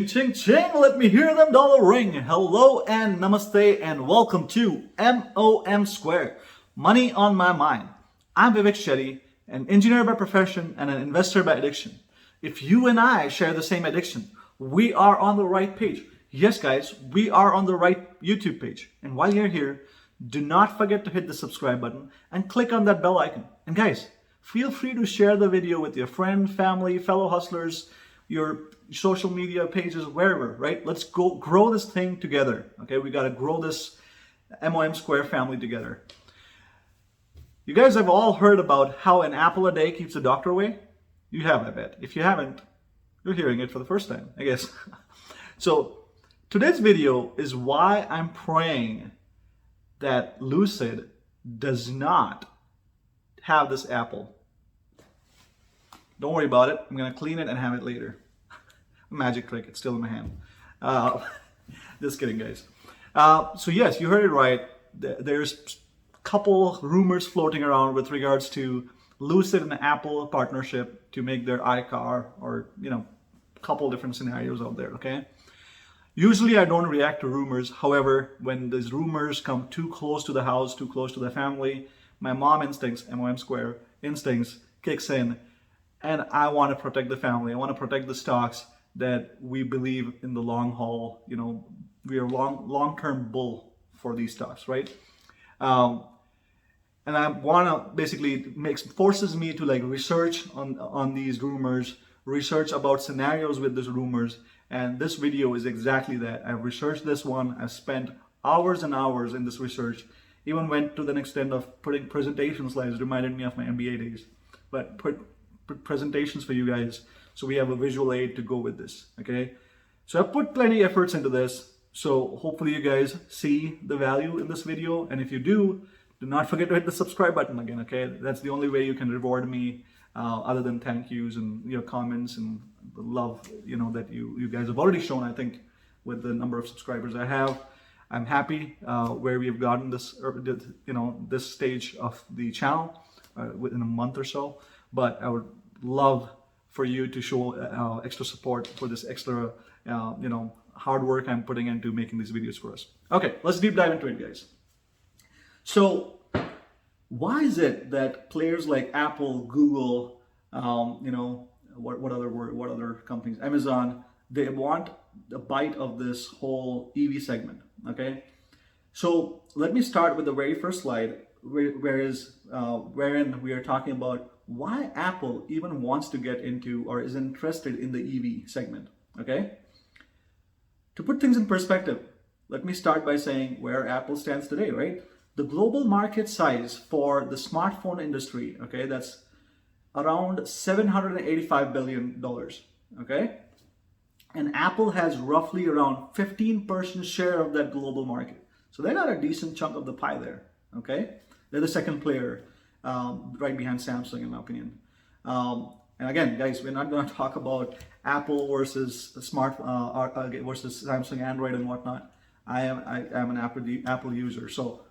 Ching ching, let me hear them dollar ring. Hello and namaste and welcome to MOM Square, Money on My Mind. I'm Vivek Shetty, an engineer by profession and an investor by addiction. If you and I share the same addiction, we are on the right page. Yes guys, we are on the right YouTube page. And while you're here, do not forget to hit the subscribe button and click on that bell icon. And guys, feel free to share the video with your friend, family, fellow hustlers, your social media pages, wherever, right? Let's go grow this thing together. Okay, we got to grow this MOM Square family together. You guys have all heard about how an apple a day keeps the doctor away? You have, I bet. If you haven't, you're hearing it for the first time, I guess. So today's video is why I'm praying that LUCID does not have this apple. Don't worry about it. I'm going to clean it and have it later. Magic trick. It's still in my hand. Just kidding, guys. So yes, you heard it right. There's a couple rumors floating around with regards to LUCID and Appl partnership to make their iCar, or a couple different scenarios out there. Okay. Usually I don't react to rumors. However, when these rumors come too close to the house, too close to the family, my mom instincts, MOM Square instincts, kicks in. And I want to protect the family. I want to protect the stocks that we believe in the long haul. We are long-term bull for these stocks, right? And I want to basically forces me to research on these rumors, research about scenarios with these rumors. And this video is exactly that. I've researched this one. I've spent hours and hours in this research. Even went to the extent of putting presentation slides. Reminded me of my MBA days. But put presentations for you guys so we have a visual aid to go with this. Okay, so I put plenty of efforts into this, so hopefully you guys see the value in this video, and if you do not forget to hit the subscribe button again. Okay, that's the only way you can reward me, other than thank yous and your comments and the love that you guys have already shown. I think with the number of subscribers I have, I'm happy where we've gotten this this stage of the channel within a month or so. But I would love for you to show extra support for this extra, hard work I'm putting into making these videos for us. Okay, let's deep dive into it, guys. So, why is it that players like Appl, Google, what other companies, Amazon, they want a bite of this whole EV segment? Okay, so let me start with the very first slide, wherein we are talking about why Appl even wants to get into or is interested in the EV segment. Okay, to put things in perspective, let me start by saying where Appl stands today, right? The global market size for the smartphone industry, okay, that's around $785 billion, okay? And Appl has roughly around 15% share of that global market. So they got a decent chunk of the pie there, okay? They're the second player, right behind Samsung, in my opinion. And again, guys, we're not going to talk about Appl versus versus Samsung, Android, and whatnot. I am an Appl user, so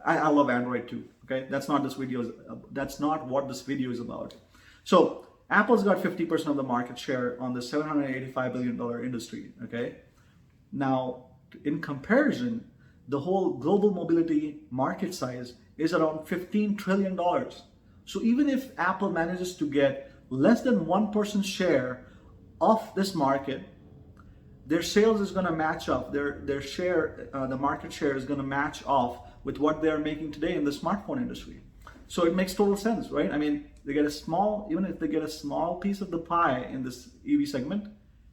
I love Android too. Okay, that's not what this video is about. So Appl's got 50% of the market share on the $785 billion industry. Okay, now in comparison, the whole global mobility market size is around $15 trillion. So even if Appl manages to get less than 1% share of this market, their sales is going to match up. Their share, the market share is going to match off with what they're making today in the smartphone industry. So it makes total sense, right? I mean, even if they get a small piece of the pie in this EV segment,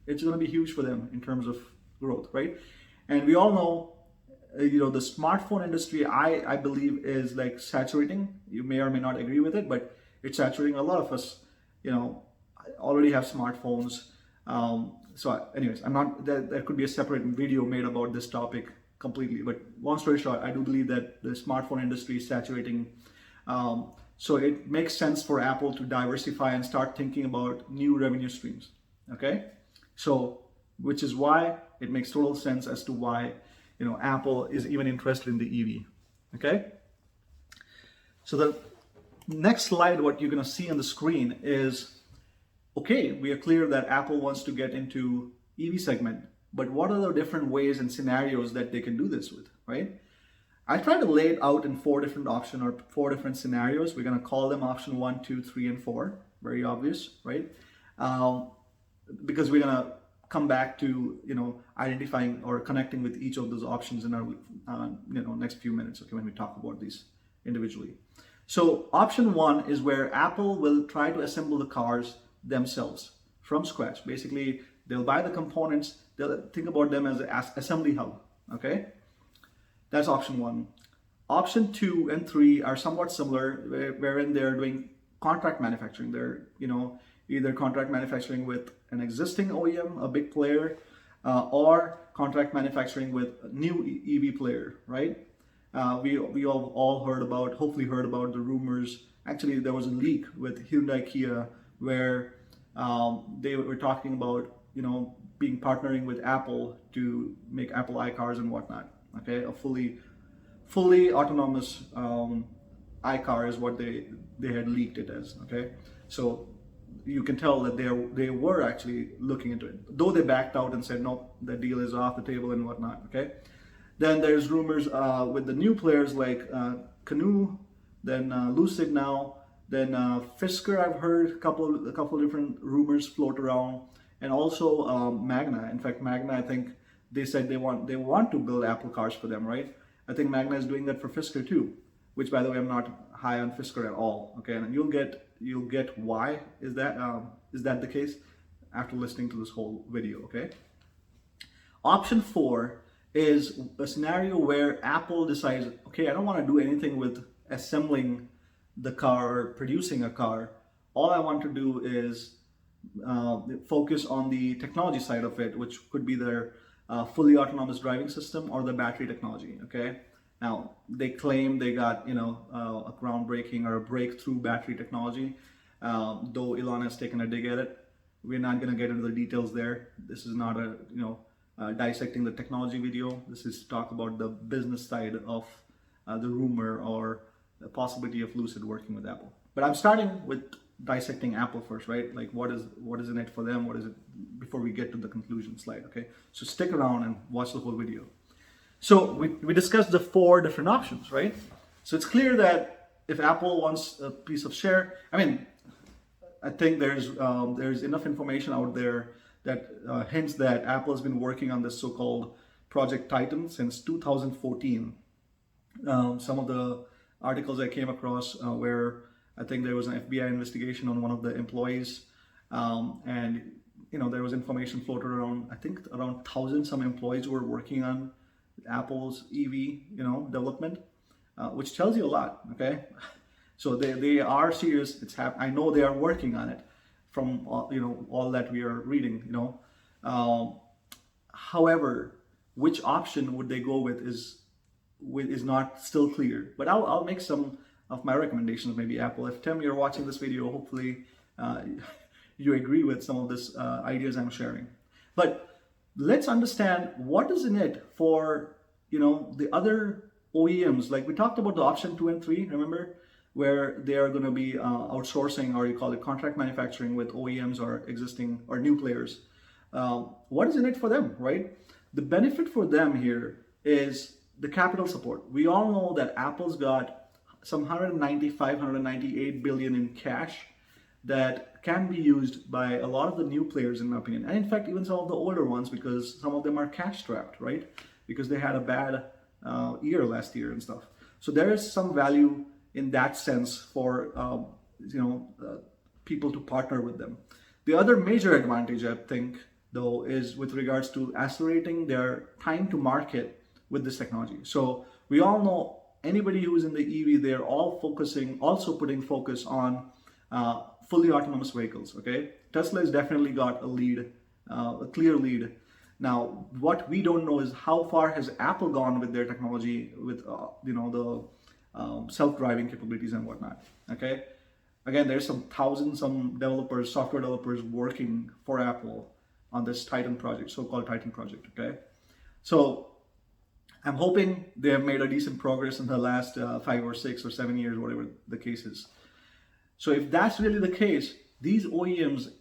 it's going to be huge for them in terms of growth, right? And we all know, the smartphone industry, I believe, is saturating. You may or may not agree with it, but it's saturating. A lot of us, already have smartphones. So anyways, there could be a separate video made about this topic completely. But long story short, I do believe that the smartphone industry is saturating. So it makes sense for Appl to diversify and start thinking about new revenue streams. Okay, so which is why it makes total sense as to why Appl is even interested in the EV. Okay, so the next slide, what you're going to see on the screen is, okay, we are clear that Appl wants to get into EV segment, but what are the different ways and scenarios that they can do this with, right? I try to lay it out in 4 different options or 4 different scenarios. We're going to call them option 1, 2, 3, and 4. Very obvious, right? Because we're going to come back to, identifying or connecting with each of those options in our, next few minutes, okay, when we talk about these individually. So option 1 is where Apple will try to assemble the cars themselves from scratch. Basically, they'll buy the components, they'll think about them as an assembly hub, okay? That's option 1. Option 2 and 3 are somewhat similar, wherein they're doing contract manufacturing. They're, either contract manufacturing with an existing OEM, a big player, or contract manufacturing with a new EV player, right? We all heard about, hopefully heard about the rumors. Actually, there was a leak with Hyundai Kia where they were talking about, partnering with Apple to make Apple iCars and whatnot. Okay, a fully autonomous iCar is what they had leaked it as. Okay, so you can tell that they were actually looking into it, though they backed out and said no, the deal is off the table and whatnot. Okay, then there's rumors with the new players like Canoe, then LUCID now, then Fisker. I've heard a couple of different rumors float around, and also Magna. In fact, Magna, I think they said they want to build Apple cars for them, right? I think Magna is doing that for Fisker too, which, by the way, I'm not high on Fisker at all. Okay, and you'll get why is that the case after listening to this whole video. Okay. Option 4 is a scenario where Apple decides, okay, I don't want to do anything with assembling the car or producing a car. All I want to do is focus on the technology side of it, which could be their fully autonomous driving system or the battery technology. Okay, now they claim they got a groundbreaking or a breakthrough battery technology, though Elon has taken a dig at it. We're not going to get into the details there. This is not a dissecting the technology video. This is to talk about the business side of the rumor or the possibility of Lucid working with Apple. But I'm starting with dissecting Apple first, right? Like what is in it for them? What is it before we get to the conclusion slide? Okay, so stick around and watch the whole video. So we discussed the 4 different options, right? So it's clear that if Apple wants a piece of share, I think there's enough information out there that hints that Apple has been working on this so-called Project Titan since 2014. Some of the articles I came across where I think there was an FBI investigation on one of the employees, and there was information floated around. I think around 1,000 some employees were working on Apple's EV, development, which tells you a lot. Okay, so they are serious. I know they are working on it from all that we are reading. However, which option would they go with is not still clear. But I'll make some of my recommendations, maybe Apple. If Tim, you're watching this video, hopefully you agree with some of this ideas I'm sharing. But let's understand what is in it for the other OEMs. Like we talked about the option 2 and 3, remember, where they are going to be outsourcing, or you call it contract manufacturing with OEMs or existing or new players. What is in it for them, right? The benefit for them here is the capital support. We all know that Apple's got some 198 billion in cash that can be used by a lot of the new players, in my opinion, and in fact even some of the older ones, because some of them are cash strapped, right? Because they had a bad year last year and stuff. So there is some value in that sense for people to partner with them. The other major advantage, I think, though, is with regards to accelerating their time to market with this technology. So we all know anybody who is in the EV, they're all also putting focus on fully autonomous vehicles. Okay, Tesla has definitely got a lead, a clear lead. Now, what we don't know is how far has Apple gone with their technology, with the self-driving capabilities and whatnot. Okay, again, there's some developers, software developers working for Apple on this Titan project, so-called Titan project. Okay, so I'm hoping they have made a decent progress in the last 5 or 6 or 7 years, whatever the case is. So if that's really the case, these OEMs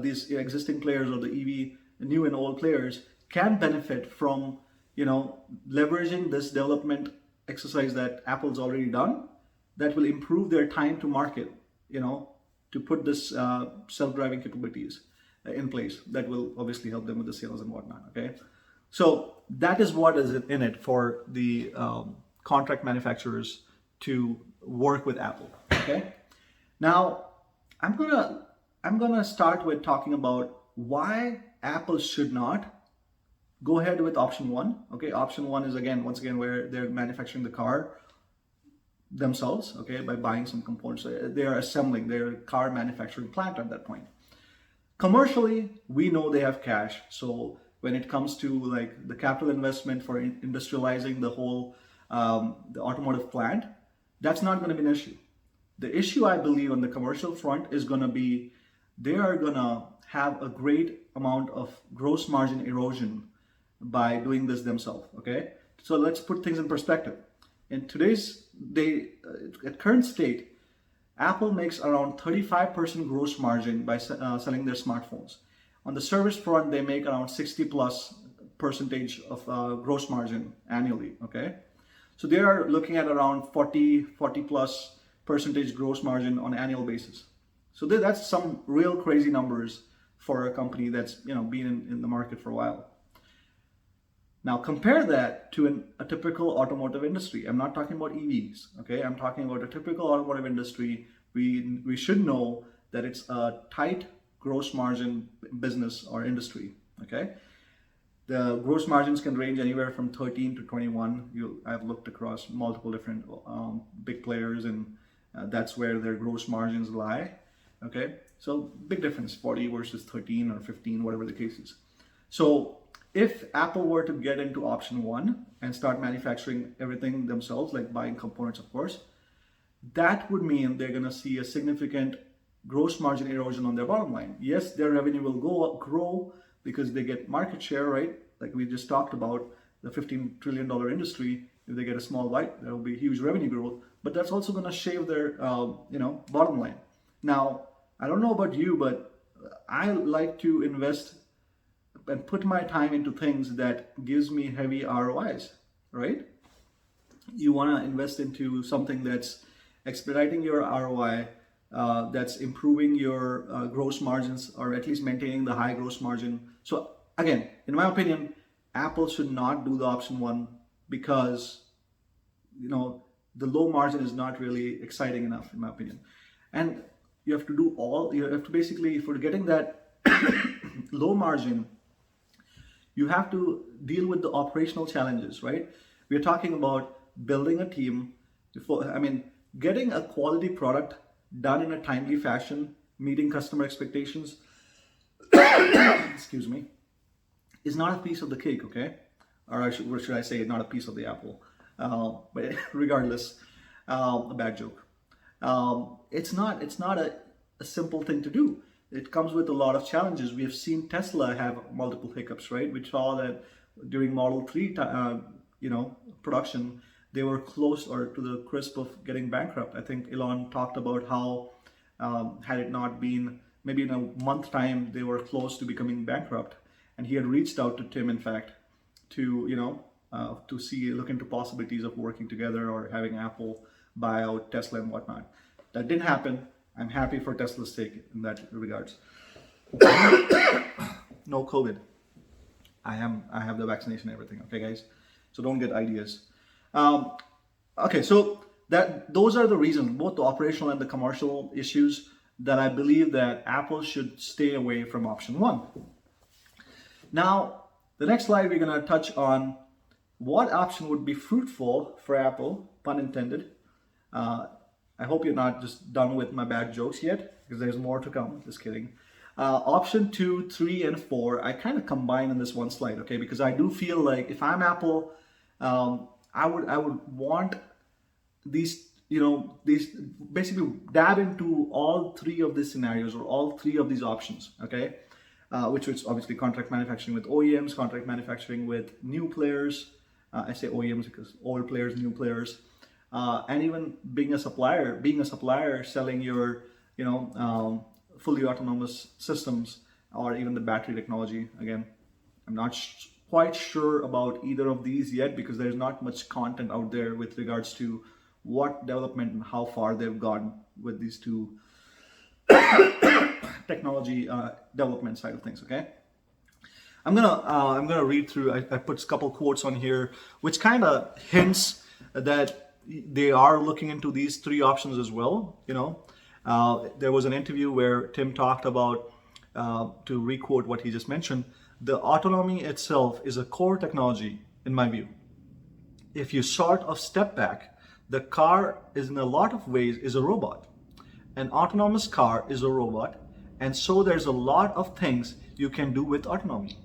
these existing players or the EV new and old players can benefit from, leveraging this development exercise that Apple's already done, that will improve their time to market, to put this self-driving capabilities in place. That will obviously help them with the sales and whatnot. Okay, so that is what is in it for the contract manufacturers to work with Apple. Okay, now I'm gonna start with talking about why Apple should not go ahead with option one. Okay, option one is once again where they're manufacturing the car themselves, okay, by buying some components. They are assembling their car manufacturing plant at that point. Commercially, we know they have cash. So when it comes to like the capital investment for industrializing the whole the automotive plant, that's not going to be an issue. The issue, I believe, on the commercial front is going to be they are going to have a great amount of gross margin erosion by doing this themselves. Okay, so let's put things in perspective. In today's day, at current state, Apple makes around 35% gross margin by selling their smartphones. On the service front, they make around 60+ % of gross margin annually. Okay, so they are looking at around 40+ % gross margin on an annual basis. So that's some real crazy numbers for a company that's been in the market for a while. Now compare that to a typical automotive industry. I'm not talking about EVs, okay? I'm talking about a typical automotive industry. We should know that it's a tight gross margin business or industry, okay? The gross margins can range anywhere from 13 to 21. I've looked across multiple different big players, and that's where their gross margins lie, okay? So big difference, 40 versus 13 or 15, whatever the case is. So if Apple were to get into option one and start manufacturing everything themselves, like buying components, of course, that would mean they're going to see a significant gross margin erosion on their bottom line. Yes, their revenue will grow because they get market share, right? Like we just talked about, the $15 trillion industry. If they get a small bite, there will be huge revenue growth. But that's also going to shave their, bottom line. Now, I don't know about you, but I like to invest and put my time into things that gives me heavy ROIs, right? You want to invest into something that's expediting your ROI, that's improving your gross margins, or at least maintaining the high gross margin. So again, in my opinion, Apple should not do the option one because, the low margin is not really exciting enough, in my opinion. And you have to basically, if you're getting that low margin, you have to deal with the operational challenges, right? We're talking about building a team, getting a quality product done in a timely fashion, meeting customer expectations, excuse me, is not a piece of the cake, okay? Or should I say, not a piece of the apple. But regardless, a bad joke. It's not a simple thing to do. It comes with a lot of challenges. We have seen Tesla have multiple hiccups, right? We saw that during Model 3, production, they were close or to the crisp of getting bankrupt. I think Elon talked about how, had it not been, maybe in a month time, they were close to becoming bankrupt. And he had reached out to Tim, in fact, to, look into possibilities of working together or having Apple buy out Tesla and whatnot. That didn't happen. I'm happy for Tesla's sake in that regards. No COVID. I have the vaccination and everything. Okay, guys. So don't get ideas. Okay, so those are the reasons, both the operational and the commercial issues, that I believe that Apple should stay away from option one. Now, the next slide we're going to touch on what option would be fruitful for Apple, pun intended. I hope you're not just done with my bad jokes yet, because there's more to come. Just kidding. Option 2, 3, and 4, I kind of combine in this one slide, okay? Because I do feel like if I'm Apple, I would want these basically dab into all three of these scenarios or all three of these options, okay? Which is obviously contract manufacturing with OEMs, contract manufacturing with new players. I say OEMs because old players, new players. And even being a supplier selling your, fully autonomous systems or even the battery technology. Again, I'm not quite sure about either of these yet because there's not much content out there with regards to what development and how far they've gone with these two technology development side of things. Okay, I'm gonna read through. I put a couple quotes on here, which kind of hints that they are looking into these three options as well. There was an interview where Tim talked about, to requote what he just mentioned, the autonomy itself is a core technology, in my view. If you sort of step back, the car is in a lot of ways is a robot. An autonomous car is a robot, and so there's a lot of things you can do with autonomy.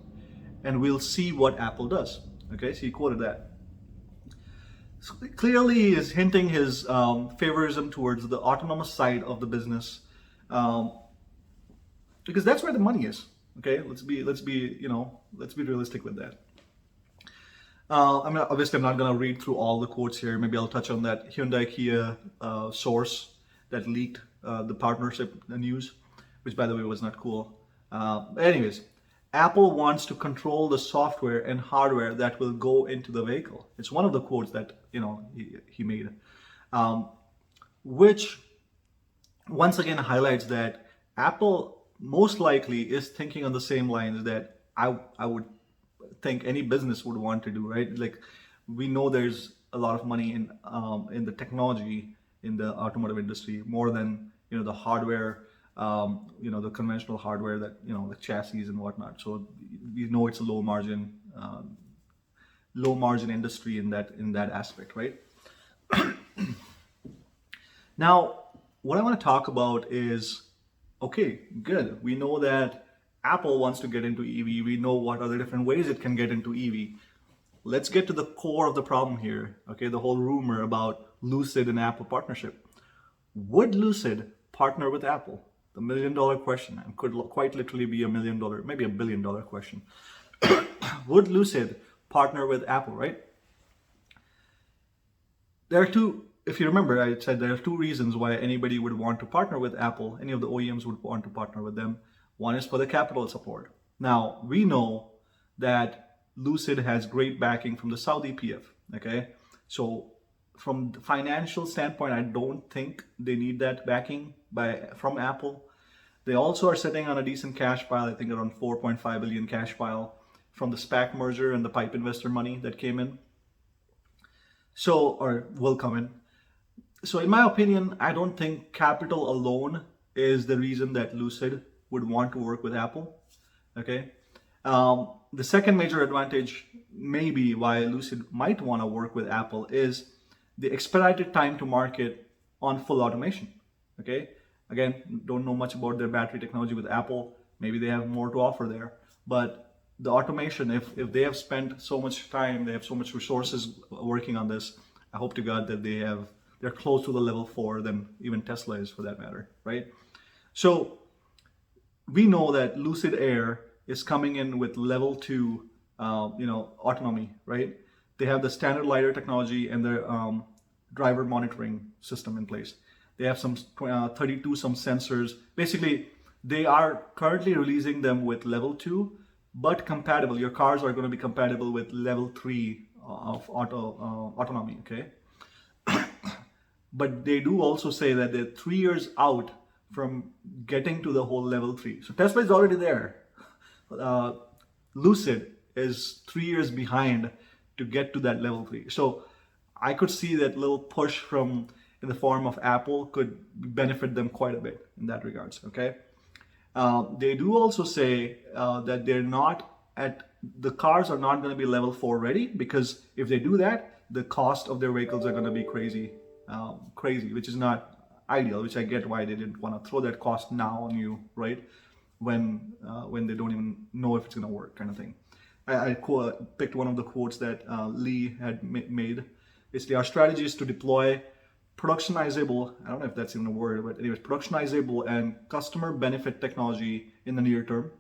And we'll see what Apple does. Okay, so he quoted that. So clearly, he is hinting his favorism towards the autonomous side of the business, because that's where the money is. Okay, let's be realistic with that. Obviously, I'm not going to read through all the quotes here. Maybe I'll touch on that Hyundai Kia source that leaked the partnership news, which, by the way, was not cool. Anyways, Apple wants to control the software and hardware that will go into the vehicle. It's one of the quotes that he made, which once again highlights that Apple most likely is thinking on the same lines that I would think any business would want to do, right? Like, we know there's a lot of money in the technology in the automotive industry, more than the hardware, the conventional hardware that the chassis and whatnot. So we know it's a low margin industry in that aspect, right? Now, what I want to talk about is, okay, good. We know that Apple wants to get into EV. We know what are the different ways it can get into EV. Let's get to the core of the problem here. Okay, the whole rumor about Lucid and Apple partnership. Would Lucid partner with Apple? The $1 million question, and could quite literally be $1 million, maybe $1 billion question. Would Lucid partner with Apple, right? There are two, if you remember, I said there are two reasons why anybody would want to partner with Apple. Any of the OEMs would want to partner with them. One is for the capital support. Now, we know that Lucid has great backing from the Saudi PF, okay? So from the financial standpoint, I don't think they need that backing from Apple. They also are sitting on a decent cash pile, I think around 4.5 billion cash pile from the SPAC merger and the PIPE investor money that came in. So, or will come in. So in my opinion, I don't think capital alone is the reason that Lucid would want to work with Apple, okay? The second major advantage, maybe why Lucid might want to work with Apple, is the expedited time to market on full automation, okay? Again, don't know much about their battery technology with Apple. Maybe they have more to offer there. But the automation, if they have spent so much time, they have so much resources working on this, I hope to God that they're close to the level 4 than even Tesla is, for that matter, right? So we know that Lucid Air is coming in with level 2, autonomy, right? They have the standard LiDAR technology and their driver monitoring system in place. They have some 32 some sensors. Basically, they are currently releasing them with level 2, but compatible. Your cars are going to be compatible with level 3 of autonomy, okay? But they do also say that they're 3 years out from getting to the whole level 3. So Tesla is already there. Lucid is 3 years behind to get to that level 3. So I could see that little push in the form of Apple could benefit them quite a bit in that regards, okay? They do also say that the cars are not going to be level 4 ready, because if they do that, the cost of their vehicles are going to be crazy, which is not ideal, which I get why they didn't want to throw that cost now on you, right? When they don't even know if it's going to work, kind of thing. I picked one of the quotes that Lee had made. Basically, our strategy is to deploy productionizable, I don't know if that's even a word, but anyways, productionizable and customer benefit technology in the near term.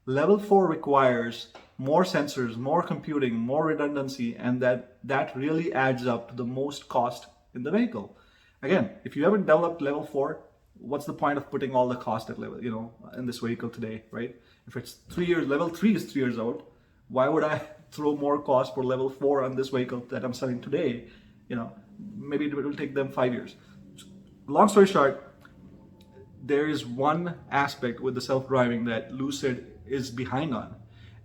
Level 4 requires more sensors, more computing, more redundancy, and that really adds up to the most cost in the vehicle. Again, if you haven't developed level 4, what's the point of putting all the cost at level, in this vehicle today, right? If it's 3 years, level 3 is 3 years out, why would I throw more cost for level 4 on this vehicle that I'm selling today? Maybe it will take them 5 years. Long story short, there is one aspect with the self-driving that Lucid is behind on,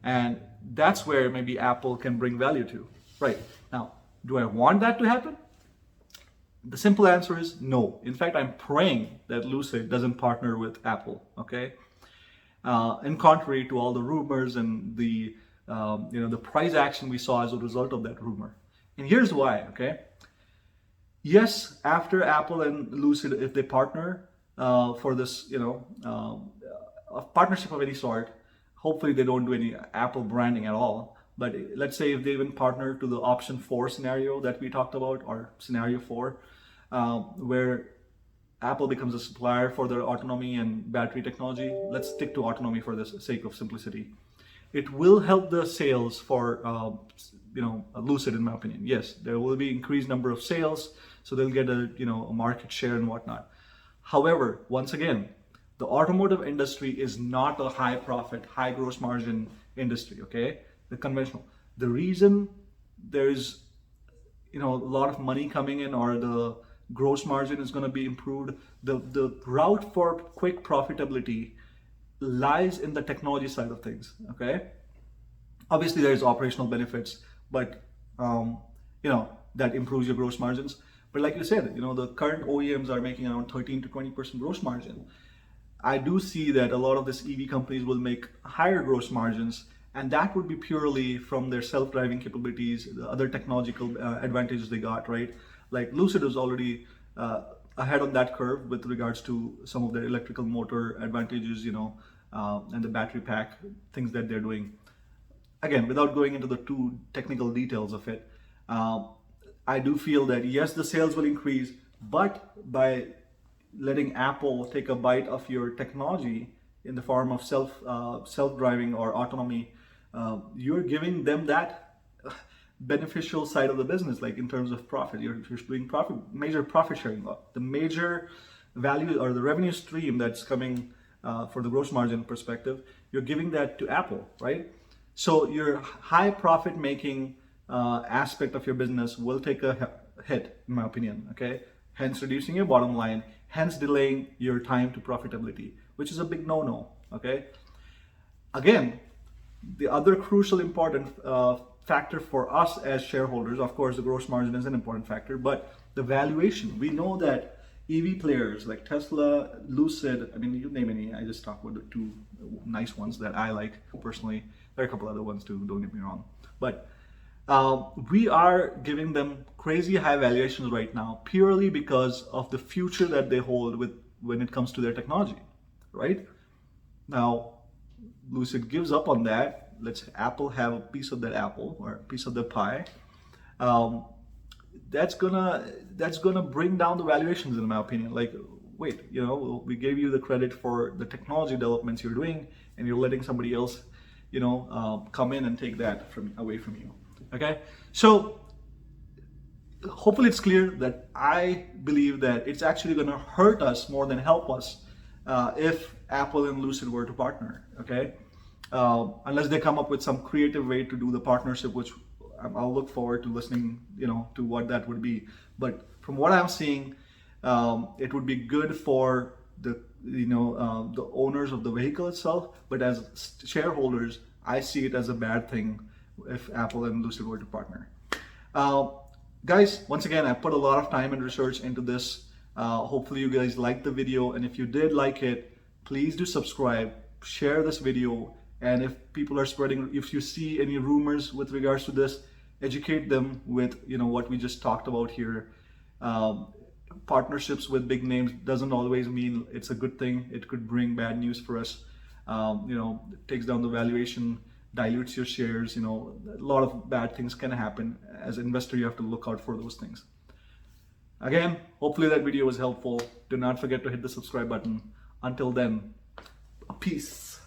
and that's where maybe Apple can bring value to. Right. Now, do I want that to happen? The simple answer is no. In fact, I'm praying that Lucid doesn't partner with Apple, okay? In contrary to all the rumors and the price action we saw as a result of that rumor. And here's why, okay? Yes, after Apple and Lucid, if they partner for this, a partnership of any sort, hopefully they don't do any Apple branding at all. But let's say if they even partner to the option 4 scenario that we talked about, or scenario 4, where Apple becomes a supplier for their autonomy and battery technology. Let's stick to autonomy for the sake of simplicity. It will help the sales for Lucid, in my opinion. Yes, there will be increased number of sales, so they'll get a market share and whatnot. However, once again, the automotive industry is not a high profit, high gross margin industry. Okay, the conventional. The reason there's a lot of money coming in, or the gross margin is going to be improved, the route for quick profitability lies in the technology side of things. Okay, obviously there's operational benefits, but that improves your gross margins. But like you said, the current OEMs are making around 13 to 20% gross margin. I do see that a lot of these EV companies will make higher gross margins, and that would be purely from their self-driving capabilities, the other technological advantages they got, right? Like Lucid is already ahead on that curve with regards to some of their electrical motor advantages, and the battery pack, things that they're doing. Again, without going into the too technical details of it, I do feel that yes, the sales will increase, but by letting Apple take a bite of your technology in the form of self-driving or autonomy, you're giving them that beneficial side of the business, like in terms of profit. You're doing major profit sharing. The major value or the revenue stream that's coming for the gross margin perspective, you're giving that to Apple, right? So your high profit making aspect of your business will take a hit, in my opinion, okay? Hence reducing your bottom line, hence delaying your time to profitability, which is a big no-no, okay? Again, the other crucial important factor for us as shareholders, of course, the gross margin is an important factor, but the valuation. We know that EV players like Tesla, Lucid, I mean, you name any, I just talked about the two nice ones that I like personally. There are a couple other ones too, don't get me wrong. But we are giving them crazy high valuations right now purely because of the future that they hold when it comes to their technology, right? Now, Lucid gives up on that. Let's Apple have a piece of that apple or a piece of the pie. That's gonna bring down the valuations, in my opinion. Like, wait, we gave you the credit for the technology developments you're doing, and you're letting somebody else, come in and take that away from you. Okay, so hopefully it's clear that I believe that it's actually going to hurt us more than help us if Apple and Lucid were to partner. Okay, unless they come up with some creative way to do the partnership, which I'll look forward to listening, to what that would be. But from what I'm seeing, it would be good for the owners of the vehicle itself. But as shareholders, I see it as a bad thing if Apple and Lucid were to partner. Guys, once again, I put a lot of time and research into this. Hopefully you guys liked the video, and if you did like it, please do subscribe, share this video, and if people are if you see any rumors with regards to this, educate them with what we just talked about here. Partnerships with big names doesn't always mean it's a good thing. It could bring bad news for us. It takes down the valuation, dilutes your shares. A lot of bad things can happen. As an investor, you have to look out for those things. Again, hopefully that video was helpful. Do not forget to hit the subscribe button. Until then, peace.